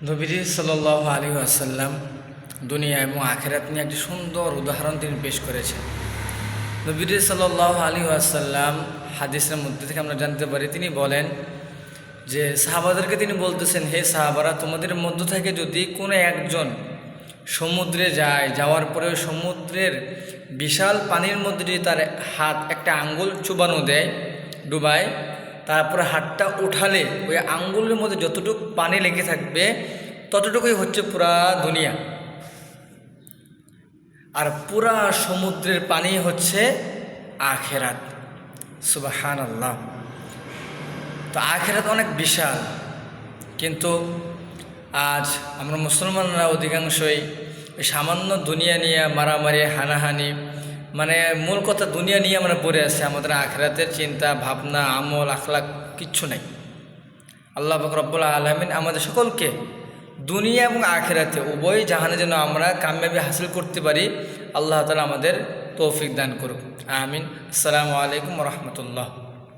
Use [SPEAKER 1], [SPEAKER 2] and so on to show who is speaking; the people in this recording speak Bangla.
[SPEAKER 1] নবীজি সাল্লাল্লাহু আলাইহি ওয়াসাল্লাম দুনিয়া এবং আখিরাত নিয়ে একটি সুন্দর উদাহরণ তিনি পেশ করেছেন। নবীজি সাল্লাল্লাহু আলাইহি ওয়াসাল্লাম হাদিসের মধ্যে থেকে আমরা জানতে পারি, তিনি বলেন যে সাহাবাদেরকে তিনি বলতেছেন, হে সাহাবারা, তোমাদের মধ্য থেকে যদি কোনো একজন সমুদ্রে যাওয়ার পরে ওই সমুদ্রের বিশাল পানির মধ্যে যদি তার হাত একটা আঙ্গুল চুবানো দেয়, ডুবায়, তারপরে হাতটা উঠালে ওই আঙ্গুলের মধ্যে যতটুকু পানি লেগে থাকবে ততটুকুই হচ্ছে পুরা দুনিয়া, আর পুরা সমুদ্রের পানি হচ্ছে আখেরাত। সুবহানাল্লাহ। তো আখেরাত অনেক বিশাল, কিন্তু আজ আমরা মুসলমানরা অধিকাংশই সামান্য দুনিয়া নিয়ে মারামারি, হানাহানি, মানে মূল কথা দুনিয়া নিয়ে আমরা পড়ে আছি। আমাদের আখেরাতের চিন্তা ভাবনা, আমল, আখলাক কিচ্ছু নাই। আল্লাহ পাক রব্বুল আলামিন আমাদের সকলকে দুনিয়া এবং আখেরাতে উভয় জাহানে যেন আমরা কামিয়াবি হাসিল করতে পারি, আল্লাহ তাআলা আমাদের তৌফিক দান করুক। আমিন। আসসালামু আলাইকুম ওয়া রাহমাতুল্লাহ।